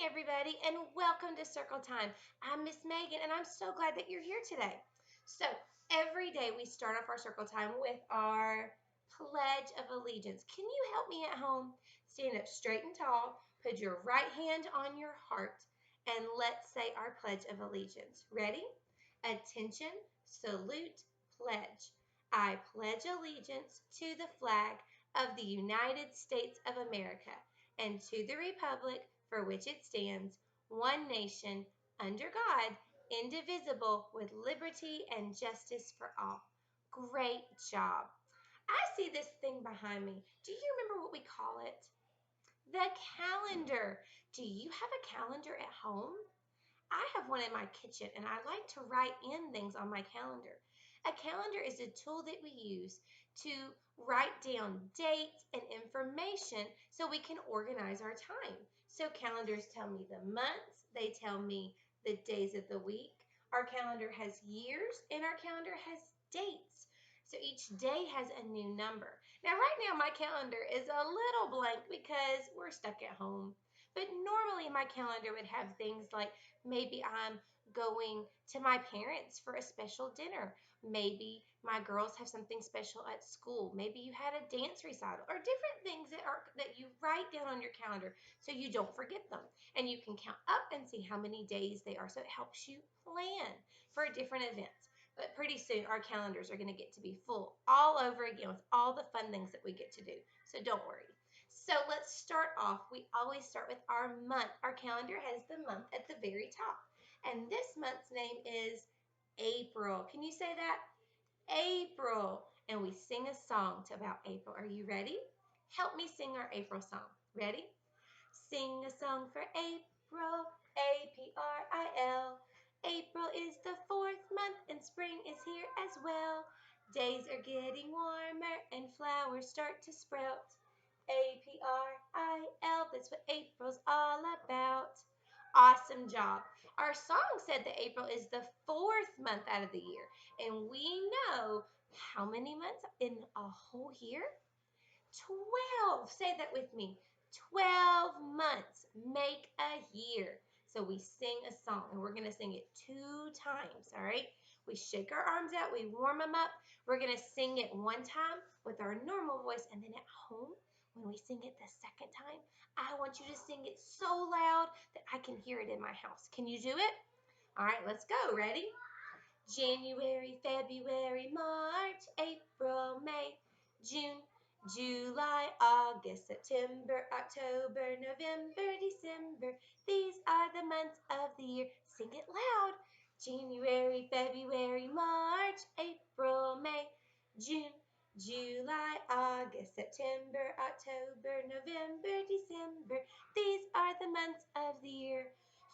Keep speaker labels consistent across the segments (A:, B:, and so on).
A: everybody, and welcome to Circle Time. I'm Miss Megan, and I'm so glad that you're here today. So, every day we start off our Circle Time with our Pledge of Allegiance. Can you help me at home? Stand up straight and tall, put your right hand on your heart, and let's say our Pledge of Allegiance. Ready? Attention, salute, pledge. I pledge allegiance to the flag of the United States of America and to the republic for which it stands, one nation, under God, indivisible, with liberty and justice for all. Great job. I see this thing behind me. Do you remember what we call it? The calendar. Do you have a calendar at home? I have one in my kitchen, and I like to write in things on my calendar. A calendar is a tool that we use to write down dates and information so we can organize our time. So calendars tell me the months, they tell me the days of the week. Our calendar has years, and our calendar has dates. So each day has a new number. Now, right now, my calendar is a little blank because we're stuck at home. But normally, my calendar would have things like maybe I'm going to my parents for a special dinner. Maybe my girls have something special at school. Maybe you had a dance recital or different things that you write down on your calendar so you don't forget them. And you can count up and see how many days they are. So it helps you plan for different events. But pretty soon our calendars are going to get to be full all over again with all the fun things that we get to do. So don't worry. So let's start off. We always start with our month. Our calendar has the month at the very top. And this month's name is April. Can you say that? April. And we sing a song about April. Are you ready? Help me sing our April song. Ready? Sing a song for April, April. April is the fourth month and spring is here as well. Days are getting warmer and flowers start to sprout. April, that's what April's all about. Awesome job. Our song said that April is the fourth month out of the year. And we know how many months in a whole year? 12. Say that with me. 12 months make a year. So we sing a song, and we're going to sing it 2 times, all right? We shake our arms out. We warm them up. We're going to sing it 1 time with our normal voice, and then at home, when we sing it the second time, I want you to sing it so loud that I can hear it in my house. Can you do it? All right, let's go. Ready? January, February, March, April, May, June, July, August, September, October, November, December. These are the months of the year. Sing it loud. January, February, March, April, May, June, July, August, September, October, November, December. These are the months of the year.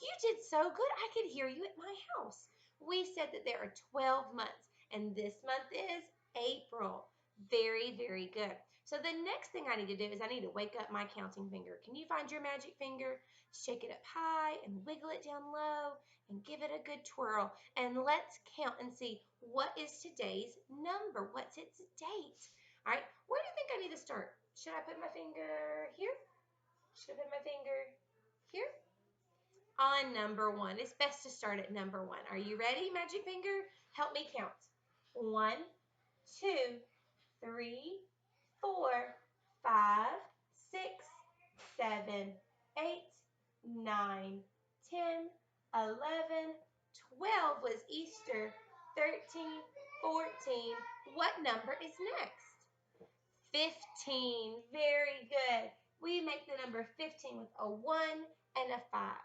A: You did so good. I could hear you at my house. We said that there are 12 months, and this month is April. Very, very good. So the next thing I need to do is I need to wake up my counting finger. Can you find your magic finger? Shake it up high and wiggle it down low and give it a good twirl. And let's count and see what is today's number. What's its date? All right, where do you think I need to start? Should I put my finger here? Should I put my finger here? On number 1. It's best to start at number 1. Are you ready, magic finger? Help me count. 1, 2, 3, 4, 5, 6, 7, 8, 9, 10, 11, 12 was Easter, 13, 14. What number is next? 15. Very good. We make the number 15 with a 1 and a 5.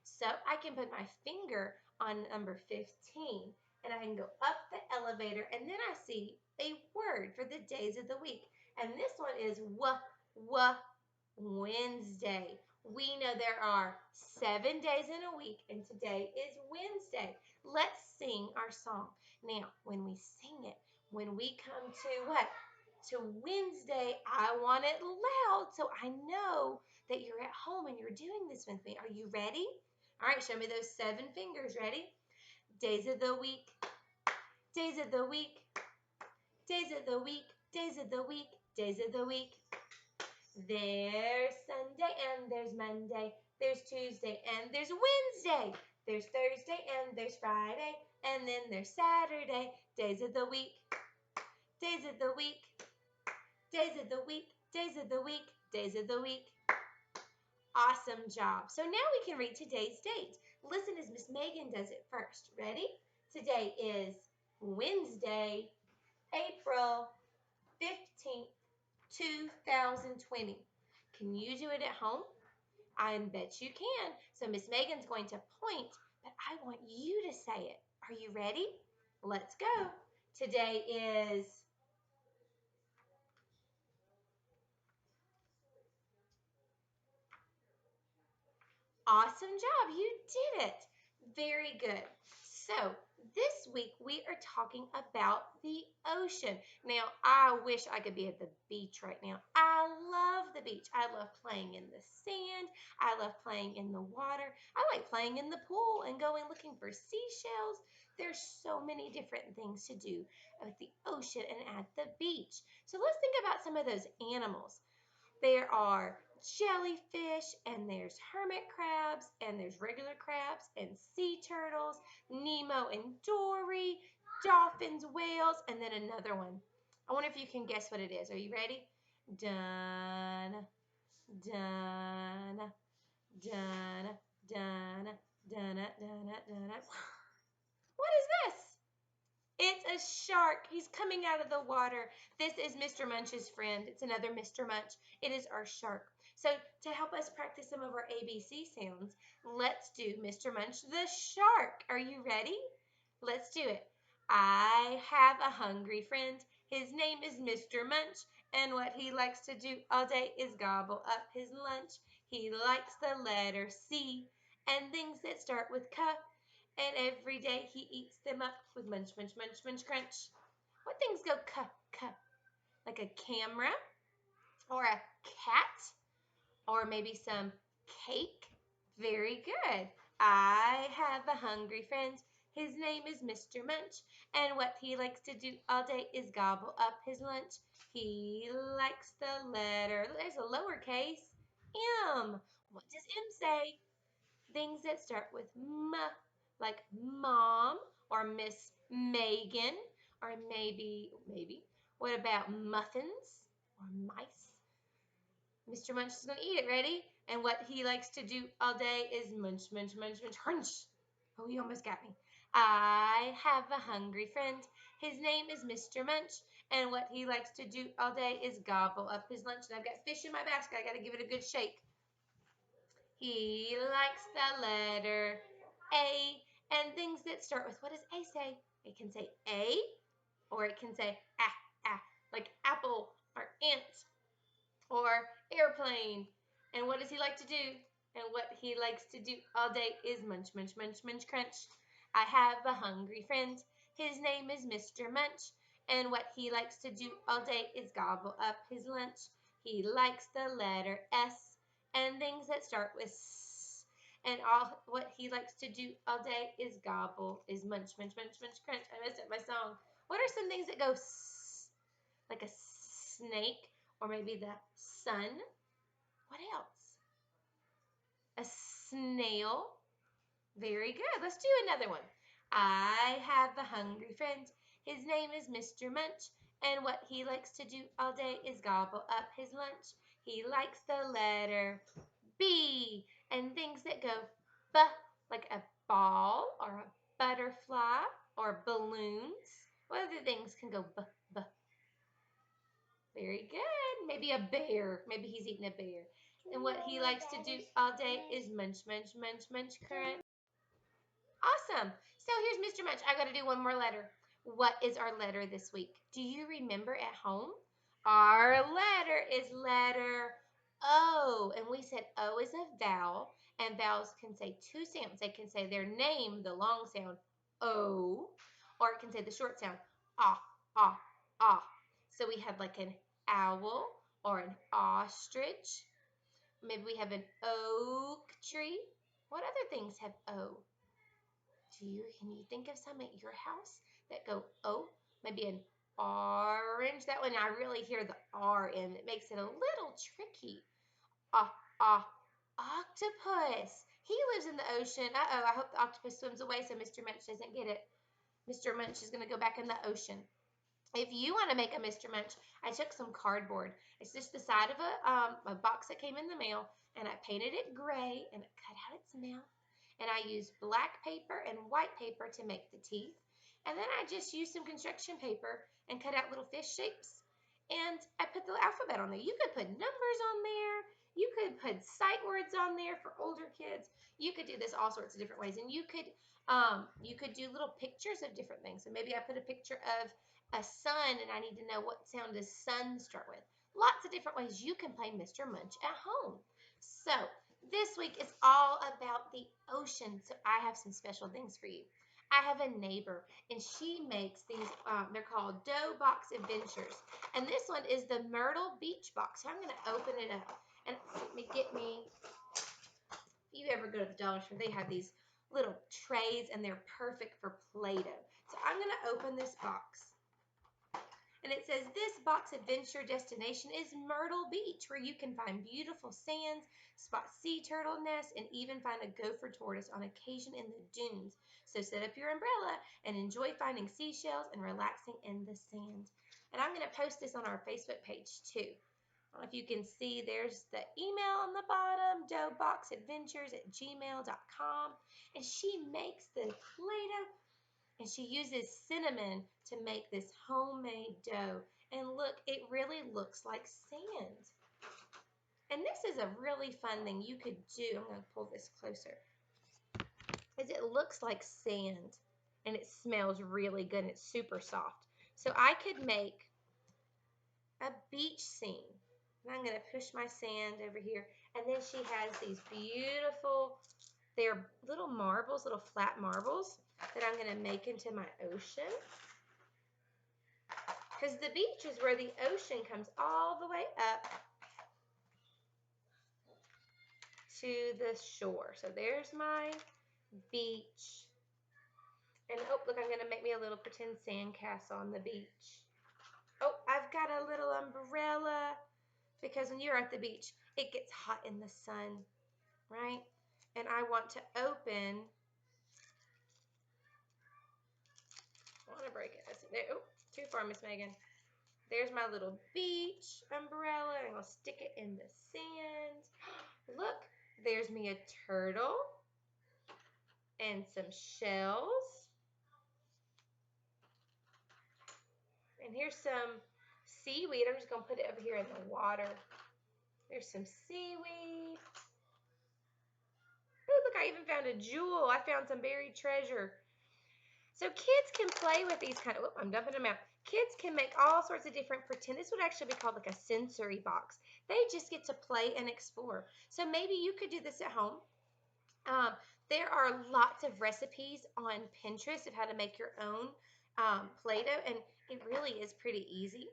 A: So I can put my finger on number 15 and I can go up the elevator and then I see a word for the days of the week. And this one is Wednesday. We know there are 7 days in a week and today is Wednesday. Let's sing our song. Now, when we sing it, when we come to what? To Wednesday, I want it loud so I know that you're at home and you're doing this with me. Are you ready? All right, show me those 7 fingers. Ready? Days of the week, days of the week, days of the week, days of the week, days of the week, There's Sunday and there's Monday. There's Tuesday and there's Wednesday. There's Thursday and there's Friday. And then there's Saturday. Days of the week. Days of the week. Days of the week. Days of the week. Days of the week. Awesome job. So now we can read today's date. Listen as Miss Megan does it first. Ready? Today is Wednesday, April 15th, 2020. Can you do it at home? I bet you can. So Miss Megan's going to point, but I want you to say it. Are you ready? Let's go. Today is awesome job. You did it. Very good. So this week we are talking about the ocean. Now, I wish I could be at the beach right now. I love the beach. I love playing in the sand. I love playing in the water. I like playing in the pool and going looking for seashells. There's so many different things to do at the ocean and at the beach. So let's think about some of those animals. There are jellyfish, and there's hermit crabs, and there's regular crabs, and sea turtles, Nemo and Dory, dolphins, whales, and then another one. I wonder if you can guess what it is. Are you ready? Dun, dun, dun, dun, dun, dun, dun, dun. What is this? It's a shark. He's coming out of the water. This is Mr. Munch's friend. It's another Mr. Munch. It is our shark. So to help us practice some of our ABC sounds, let's do Mr. Munch the shark. Are you ready? Let's do it. I have a hungry friend. His name is Mr. Munch, and what he likes to do all day is gobble up his lunch. He likes the letter C and things that start with C, and every day he eats them up with munch, munch, munch, munch, crunch. What things go c? Like a camera, or a cat, or maybe some cake? Very good. I have a hungry friend. His name is Mr. Munch, and what he likes to do all day is gobble up his lunch. He likes the letter, there's a lowercase, M. What does M say? Things that start with M, like mom or Miss Megan, or maybe, what about muffins or mice? Mr. Munch is going to eat it. Ready? And what he likes to do all day is munch, munch, munch, munch, crunch. Oh, you almost got me. I have a hungry friend. His name is Mr. Munch. And what he likes to do all day is gobble up his lunch. And I've got fish in my basket. I got to give it a good shake. He likes the letter A and things that start with, what does A say? It can say A, or it can say like apple or ant or airplane. And what does he like to do? And what he likes to do all day is munch, munch, munch, munch, crunch. I have a hungry friend. His name is Mr. Munch. And what he likes to do all day is gobble up his lunch. He likes the letter S and things that start with S. And all what he likes to do all day is gobble, is munch, munch, munch, munch, crunch. I messed up my song. What are some things that go S? Like a snake, or maybe the sun. What else? A snail. Very good. Let's do another one. I have a hungry friend. His name is Mr. Munch, and what he likes to do all day is gobble up his lunch. He likes the letter B and things that go B, like a ball or a butterfly or balloons. What other things can go B, B? Very good. Maybe a bear. Maybe he's eating a bear. And what he likes to do all day is munch, munch, munch, munch, crunch. Awesome. So here's Mr. Munch. I got to do one more letter. What is our letter this week? Do you remember at home? Our letter is letter O. And we said O is a vowel. And vowels can say two sounds. They can say their name, the long sound, O. Or it can say the short sound, ah, ah, ah. So we have like an owl or an ostrich. Maybe we have an oak tree. What other things have O? Can you think of some at your house that go O? Maybe an Orange. That one I really hear the R in. It makes it a little tricky. Ah, ah, octopus. He lives in the ocean. Uh-oh, I hope the octopus swims away so Mr. Munch doesn't get it. Mr. Munch is going to go back in the ocean. If you want to make a Mr. Munch, I took some cardboard. It's just the side of a box that came in the mail, and I painted it gray, and I cut out its mouth. And I used black paper and white paper to make the teeth. And then I just used some construction paper and cut out little fish shapes. And I put the alphabet on there. You could put numbers on there. You could put sight words on there for older kids. You could do this all sorts of different ways. And you could do little pictures of different things. So maybe I put a picture of a sun, and I need to know what sound does sun start with. Lots of different ways you can play Mr. Munch at home. So this week is all about the ocean, so I have some special things for you. I have a neighbor, and she makes these, they're called Dough Box Adventures. And this one is the Myrtle Beach Box. So I'm going to open it up. And let me get me, if you ever go to the Dollar Store, they have these little trays, and they're perfect for Play-Doh. So I'm going to open this box. And it says, this box adventure destination is Myrtle Beach, where you can find beautiful sands, spot sea turtle nests, and even find a gopher tortoise on occasion in the dunes. So set up your umbrella and enjoy finding seashells and relaxing in the sand. And I'm going to post this on our Facebook page too. I don't know if you can see, there's the email on the bottom, doughboxadventures@gmail.com. And she makes the Play-Doh, and she uses cinnamon to make this homemade dough. And look, it really looks like sand. And this is a really fun thing you could do. I'm going to pull this closer. Is it looks like sand, and it smells really good, and it's super soft. So I could make a beach scene. And I'm going to push my sand over here. And then she has these beautiful, they're little marbles, little flat marbles that I'm going to make into my ocean. Because the beach is where the ocean comes all the way up to the shore. So there's my beach. And oh, look, I'm going to make me a little pretend sandcastle on the beach. Oh, I've got a little umbrella, because when you're at the beach, it gets hot in the sun, right? And I want to open, I want to break it. Oh, too far, Miss Megan. There's my little beach umbrella. I'm going to stick it in the sand. Look, there's me a turtle and some shells. And here's some seaweed. I'm just going to put it over here in the water. There's some seaweed. Oh, look, I even found a jewel. I found some buried treasure. So kids can play with these kind of, oh, I'm dumping them out. Kids can make all sorts of different pretend. This would actually be called like a sensory box. They just get to play and explore. So maybe you could do this at home. There are lots of recipes on Pinterest of how to make your own Play-Doh, and it really is pretty easy.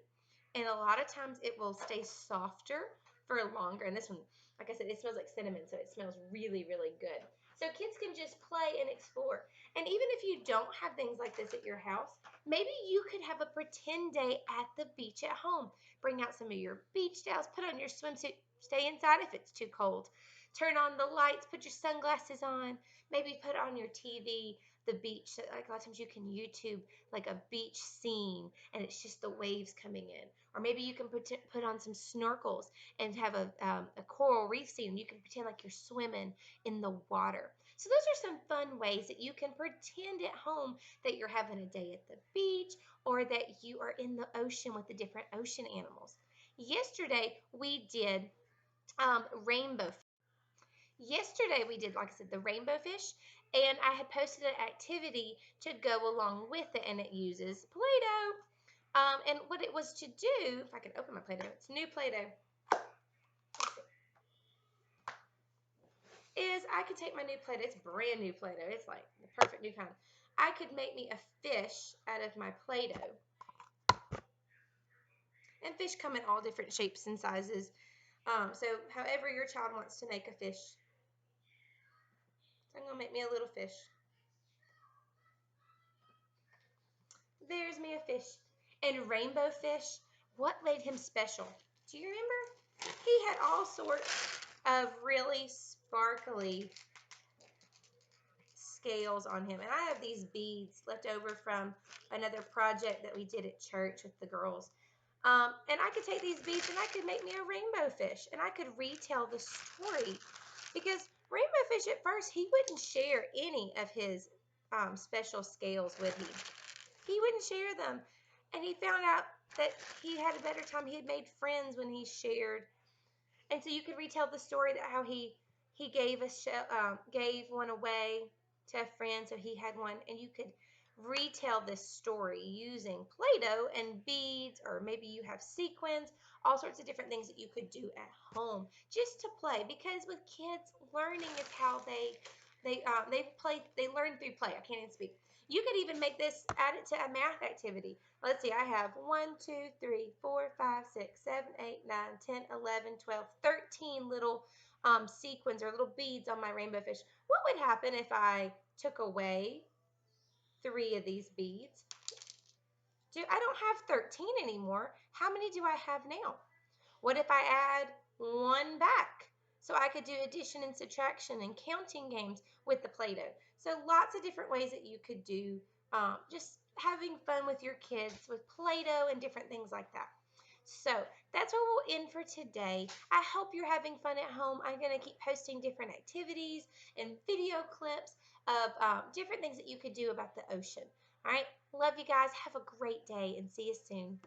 A: And a lot of times it will stay softer for longer. And this one, like I said, it smells like cinnamon, so it smells really, really good. So kids can just play and explore. And even if you don't have things like this at your house, maybe you could have a pretend day at the beach at home. Bring out some of your beach towels, put on your swimsuit, stay inside if it's too cold. Turn on the lights, put your sunglasses on, maybe put on your TV the beach. So like a lot of times you can YouTube like a beach scene, and it's just the waves coming in. Or maybe you can put on some snorkels and have a coral reef scene, and you can pretend like you're swimming in the water. So those are some fun ways that you can pretend at home that you're having a day at the beach, or that you are in the ocean with the different ocean animals. Yesterday we did rainbow. Yesterday we did, like I said, the rainbow fish, and I had posted an activity to go along with it, and it uses Play-Doh. And what it was to do, if I can open my Play-Doh, it's new Play-Doh, is I could take my new Play-Doh, it's brand new Play-Doh, it's like the perfect new kind. I could make me a fish out of my Play-Doh. And fish come in all different shapes and sizes. So however your child wants to make a fish. So I'm going to make me a little fish. There's me a fish. And rainbow fish, what made him special? Do you remember? He had all sorts of really sparkly scales on him. And I have these beads left over from another project that we did at church with the girls. And I could take these beads and I could make me a rainbow fish. And I could retell the story. Because rainbow fish at first, he wouldn't share any of his special scales with me. He wouldn't share them. And he found out that he had a better time. He had made friends when he shared. And so you could retell the story that how he gave one away to a friend, so he had one, and you could retell this story using Play-Doh and beads, or maybe you have sequins, all sorts of different things that you could do at home just to play. Because with kids, learning is how they learn through play. I can't even speak. You could even make this, add it to a math activity. Let's see, I have 1, 2, 3, 4, 5, 6, 7, 8, 9, 10, 11, 12, 13 little sequins or little beads on my rainbow fish. What would happen if I took away 3 of these beads? I don't have 13 anymore. How many do I have now? What if I add 1 back? So I could do addition and subtraction and counting games with the Play-Doh. So lots of different ways that you could do just having fun with your kids with Play-Doh and different things like that. So that's where we'll end for today. I hope you're having fun at home. I'm going to keep posting different activities and video clips of different things that you could do about the ocean. All right. Love you guys. Have a great day and see you soon.